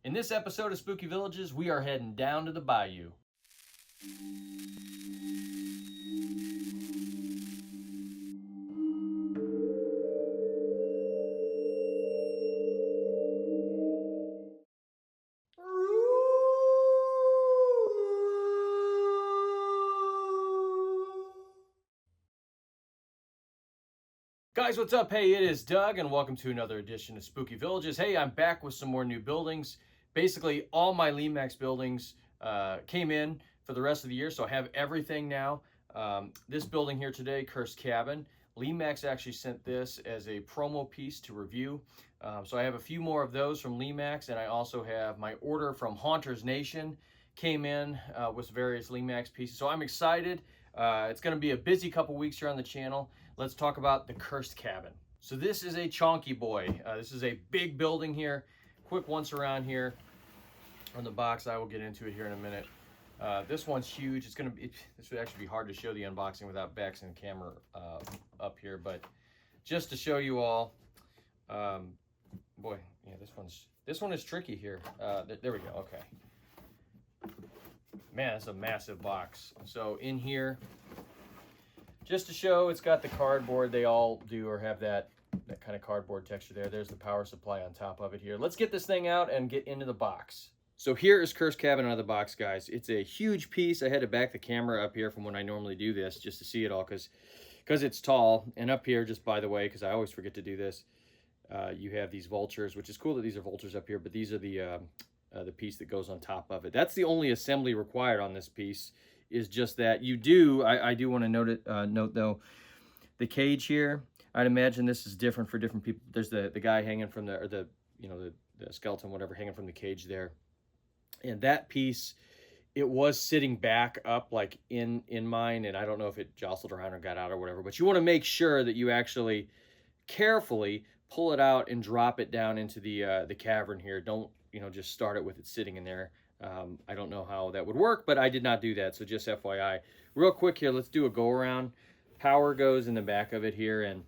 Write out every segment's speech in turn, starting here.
In this episode of Spooky Villages, we are heading down to the bayou. Guys, what's up? Hey, it is Doug, and welcome to another edition of Spooky Villages. Hey, I'm back with some more new buildings. Basically, all my Lemax buildings came in for the rest of the year, so I have everything now. This building here today, Cursed Cabin, Lemax actually sent this as a promo piece to review. So I have a few more of those from Lemax, and I also have my order from Haunters Nation came in with various Lemax pieces. So I'm excited. It's going to be a busy couple weeks here on the channel. Let's talk about the Cursed Cabin. So this is a chonky boy. This is a big building here. Quick once around here on the box. I will get into it here in a minute. This one's huge. It's going to be, this would actually be hard to show the unboxing without backing the camera up here, but just to show you all, boy, yeah, this one is tricky here. There we go. Okay. Man, it's a massive box. So in here, just to show, it's got the cardboard. They all do or have that kind of cardboard texture there. There's the power supply on top of it here. Let's get this thing out and get into the box. So here is Cursed Cabin out of the box, guys. It's a huge piece. I had to back the camera up here from when I normally do this just to see it all because it's tall. And up here, just by the way, because I always forget to do this, you have these vultures, which is cool that these are vultures up here, but these are the piece that goes on top of it. That's the only assembly required on this piece, is just that. You do, I do want to note though, the cage here, I'd imagine this is different for different people. There's the guy hanging from the skeleton, whatever, hanging from the cage there. And that piece, it was sitting back up like in mine, and I don't know if it jostled around or got out or whatever, but you want to make sure that you actually carefully pull it out and drop it down into the cavern here. Don't, just start it with it sitting in there. I don't know how that would work, but I did not do that, so just FYI. Real quick here, let's do a go around. Power goes in the back of it here, and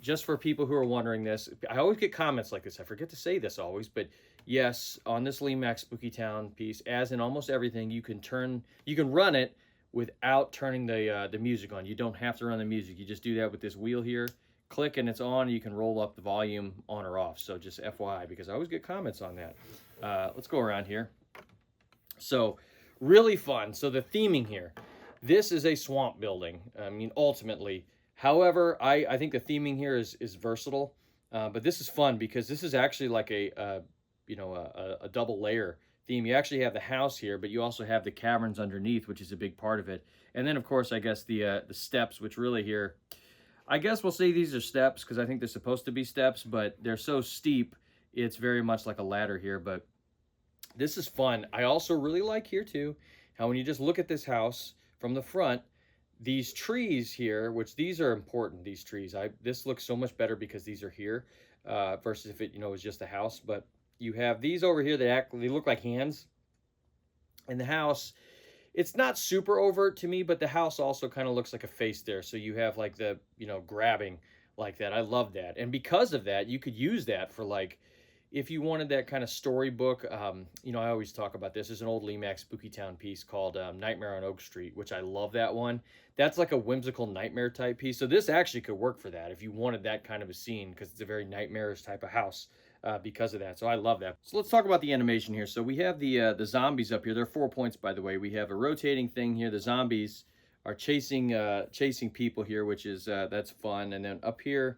just for people who are wondering this, I always get comments like this. I forget to say this always, but yes, on this Lemax Spooky Town piece, as in almost everything, you can run it without turning the music on. You don't have to run the music. You just do that with this wheel here. Click and it's on. You can roll up the volume on or off. So just FYI, because I always get comments on that. Let's go around here. So really fun. So the theming here, this is a swamp building. I mean, ultimately. However, I think the theming here is versatile. But this is fun because this is actually like a double layer theme. You actually have the house here, but you also have the caverns underneath, which is a big part of it. And then, of course, I guess the steps, which really here, I guess we'll say these are steps because I think they're supposed to be steps, but they're so steep, it's very much like a ladder here. But this is fun. I also really like here, too, how when you just look at this house from the front, these trees here, which these are important, these trees. This looks so much better because these are here versus if it, was just a house. But you have these over here that they look like hands. And the house, it's not super overt to me, but the house also kind of looks like a face there. So you have like the, grabbing like that. I love that. And because of that, you could use that for like, if you wanted that kind of storybook, I always talk about this. There's an old Lemax Spooky Town piece called Nightmare on Oak Street, which I love that one. That's like a whimsical nightmare type piece. So this actually could work for that if you wanted that kind of a scene, because it's a very nightmarish type of house because of that. So I love that. So let's talk about the animation here. So we have the zombies up here. There are 4 points, by the way. We have a rotating thing here. The zombies are chasing people here, which is that's fun. And then up here,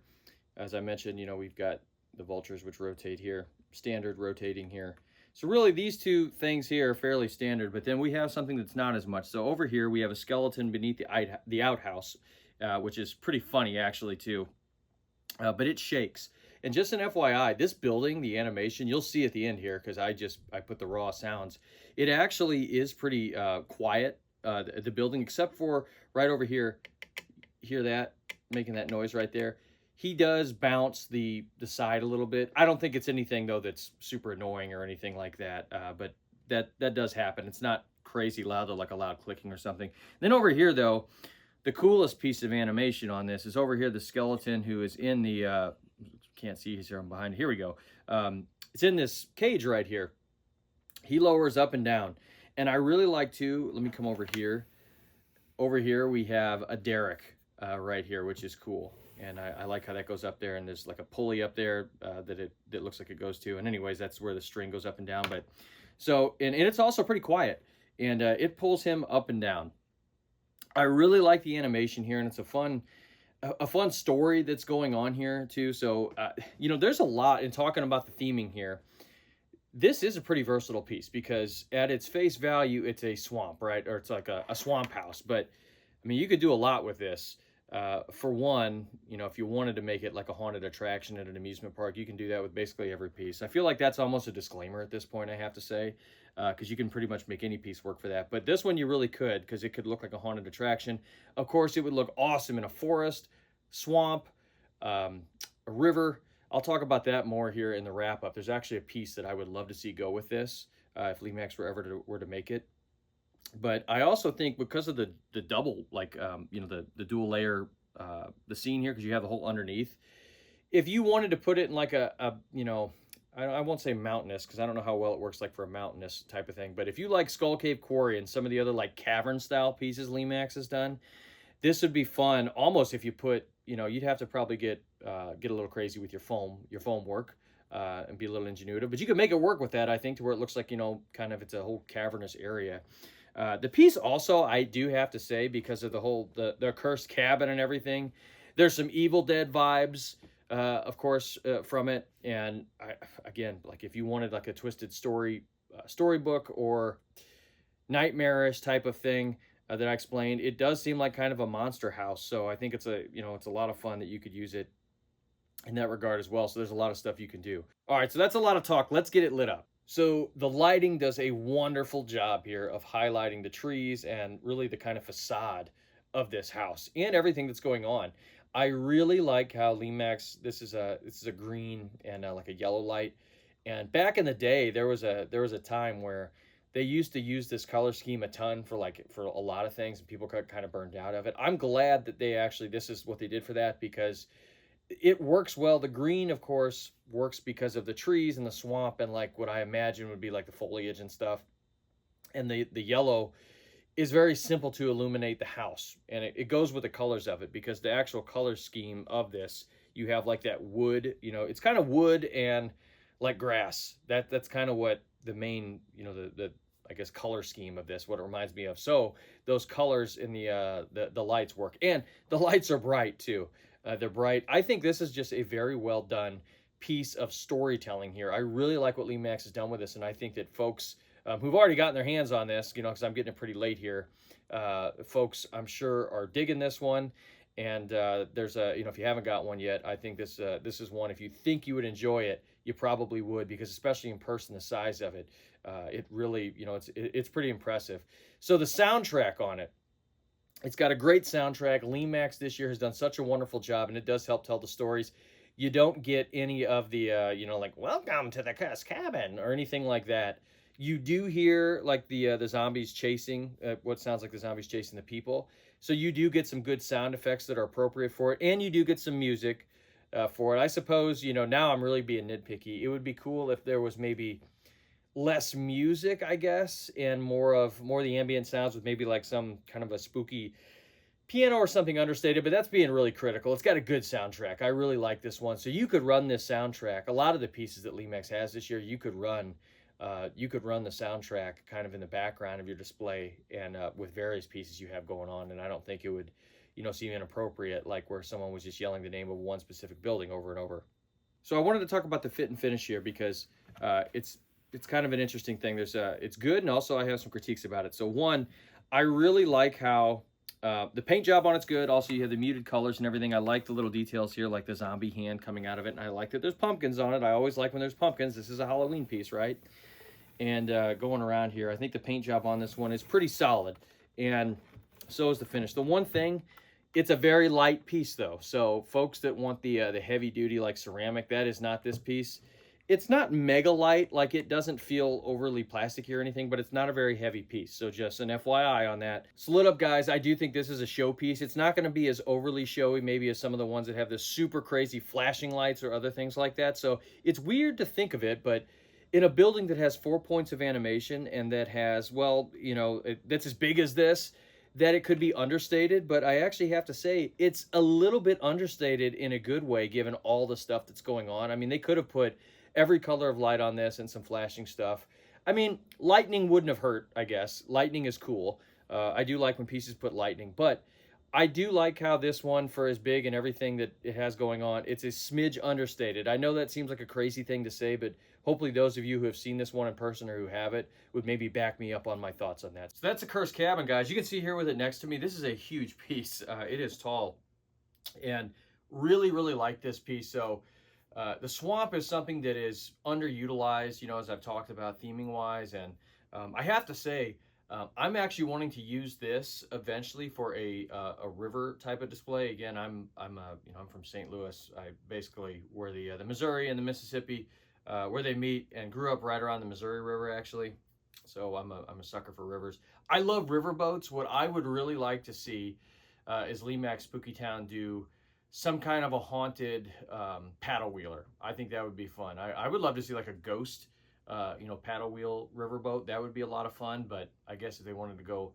as I mentioned, we've got the vultures, which rotate here, standard rotating here. So really these two things here are fairly standard, but then we have something that's not as much. So over here we have a skeleton beneath the outhouse, which is pretty funny actually too, but it shakes. And just an FYI, this building, the animation, you'll see at the end here, because I put the raw sounds. It actually is pretty quiet, the building, except for right over here. Hear that? Making that noise right there. He does bounce the side a little bit. I don't think it's anything, though, that's super annoying or anything like that, but that does happen. It's not crazy loud, though, like a loud clicking or something. Then over here, though, the coolest piece of animation on this is over here, the skeleton who is in the, can't see, he's here behind. Here we go. It's in this cage right here. he lowers up and down. And I really like to, let me come over here. Over here, we have a derrick right here, which is cool. And I like how that goes up there, and there's like a pulley up there that looks like it goes to. And anyways, that's where the string goes up and down. But so, and it's also pretty quiet, and it pulls him up and down. I really like the animation here, and it's a fun story that's going on here too. So, you know, there's a lot in talking about the theming here. This is a pretty versatile piece because at its face value, it's a swamp, right? Or it's like a swamp house. But I mean, you could do a lot with this. For one, you know, if you wanted to make it like a haunted attraction at an amusement park, you can do that with basically every piece. I feel like that's almost a disclaimer at this point, I have to say, because you can pretty much make any piece work for that. But this one you really could, because it could look like a haunted attraction. Of course, it would look awesome in a forest, swamp, a river. I'll talk about that more here in the wrap up. There's actually a piece that I would love to see go with this if Lemax were to make it. But I also think because of the double, like, you know, the dual layer, the scene here, because you have the whole underneath. If you wanted to put it in like you know, I won't say mountainous because I don't know how well it works like for a mountainous type of thing. But if you like Skull Cave Quarry and some of the other like cavern style pieces Lemax has done, this would be fun. Almost if you put, you know, you'd have to probably get a little crazy with your foam work, and be a little ingenuitive. But you could make it work with that, I think, to where it looks like, you know, kind of it's a whole cavernous area. The piece also, I do have to say, because of the whole the cursed cabin and everything, there's some Evil Dead vibes, of course, from it. And again, like if you wanted like a twisted storybook or nightmarish type of thing that I explained, it does seem like kind of a monster house. So I think it's it's a lot of fun that you could use it in that regard as well. So there's a lot of stuff you can do. All right, so that's a lot of talk. Let's get it lit up. So the lighting does a wonderful job here of highlighting the trees and really the kind of facade of this house and everything that's going on. I really like how Lemax, this is a green and like a yellow light. And back in the day, there was a time where they used to use this color scheme a ton for a lot of things, and people got kind of burned out of it. I'm glad that this is what they did for that, because it works well. The green, of course, works because of the trees and the swamp and like what I imagine would be like the foliage and stuff. And the yellow is very simple to illuminate the house, and it goes with the colors of it, because the actual color scheme of this, you have like that wood, you know, it's kind of wood and like grass. That's kind of what the main, you know, the I guess color scheme of this, what it reminds me of. So those colors in the lights work, and the lights are bright too. They're bright. I think this is just a very well done piece of storytelling here. I really like what Lemax has done with this, and I think that folks who've already gotten their hands on this, you know, because I'm getting it pretty late here, folks I'm sure are digging this one. And there's you know, if you haven't got one yet, I think this is one, if you think you would enjoy it, you probably would, because especially in person, the size of it, it really, you know, it's pretty impressive. So the soundtrack on it, it's got a great soundtrack. Lemax this year has done such a wonderful job, and it does help tell the stories. You don't get any of the, you know, like, welcome to the cursed cabin or anything like that. You do hear like the zombies chasing, what sounds like the zombies chasing the people. So you do get some good sound effects that are appropriate for it, and you do get some music for it. I suppose, you know, now I'm really being nitpicky. It would be cool if there was maybe less music, I guess, and more of the ambient sounds with maybe like some kind of a spooky piano or something understated, but that's being really critical. It's got a good soundtrack. I really like this one. So you could run this soundtrack. A lot of the pieces that Lemax has this year, you could run the soundtrack kind of in the background of your display, and with various pieces you have going on. And I don't think it would, you know, seem inappropriate, like where someone was just yelling the name of one specific building over and over. So I wanted to talk about the fit and finish here, because it's kind of an interesting thing. It's good, and also I have some critiques about it. So one, I really like how the paint job on it's good. Also, you have the muted colors and everything. I like the little details here, like the zombie hand coming out of it, and I like that there's pumpkins on it. I always like when there's pumpkins. This is a Halloween piece, right? And going around here, I think the paint job on this one is pretty solid, and so is the finish. The one thing, it's a very light piece though. So folks that want the heavy duty like ceramic, that is not this piece. It's not mega light, like it doesn't feel overly plasticky or anything, but it's not a very heavy piece. So just an FYI on that. So lit up, guys, I do think this is a show piece. It's not going to be as overly showy maybe as some of the ones that have this super crazy flashing lights or other things like that. So it's weird to think of it, but in a building that has 4 points of animation and that has, well, you know, that's as big as this, that it could be understated. But I actually have to say it's a little bit understated in a good way, given all the stuff that's going on. I mean, they could have put every color of light on this and some flashing stuff. I mean, lightning wouldn't have hurt, I guess. Lightning is cool. I do like when pieces put lightning, but I do like how this one, for as big and everything that it has going on, it's a smidge understated. I know that seems like a crazy thing to say, but hopefully those of you who have seen this one in person or who have it would maybe back me up on my thoughts on that. So that's a cursed cabin, guys. You can see here with it next to me, this is a huge piece. It is tall and really, really like this piece. So the swamp is something that is underutilized, you know, as I've talked about theming wise. And I have to say, I'm actually wanting to use this eventually for a river type of display. Again, I'm from St. Louis. I basically where the Missouri and the Mississippi where they meet, and grew up right around the Missouri River actually. So I'm a sucker for rivers. I love river boats. What I would really like to see is Lemax Spooky Town do some kind of a haunted paddle wheeler. I think that would be fun. I would love to see like a ghost paddle wheel riverboat. That would be a lot of fun, but I guess if they wanted to go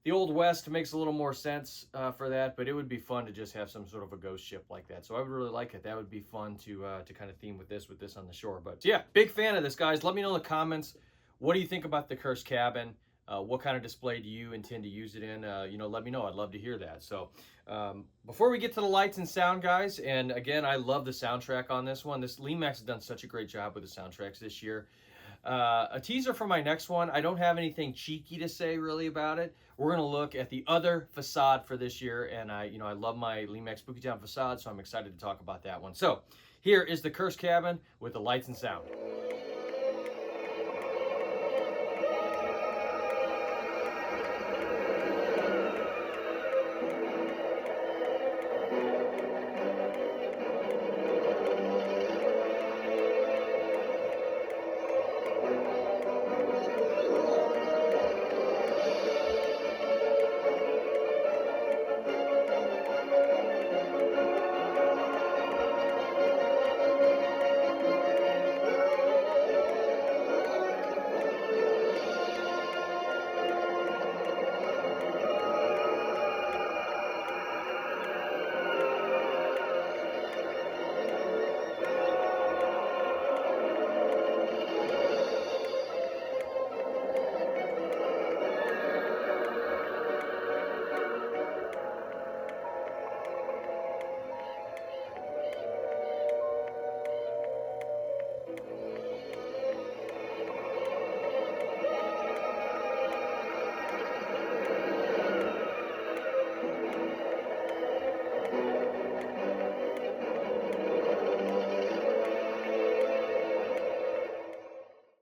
the Old West, it makes a little more sense for that, but it would be fun to just have some sort of a ghost ship like that. So I would really like it. That would be fun to kind of theme with this on the shore. But yeah, big fan of this, guys. Let me know in the comments, what do you think about the cursed cabin? What kind of display do you intend to use it in? Let me know. I'd love to hear that. So before we get to the lights and sound, guys, and again, I love the soundtrack on this one. This Lemax has done such a great job with the soundtracks this year. A teaser for my next one. I don't have anything cheeky to say really about it. We're going to look at the other facade for this year, and I love my Lemax Spooky Town facade, so I'm excited to talk about that one. So here is the cursed cabin with the lights and sound.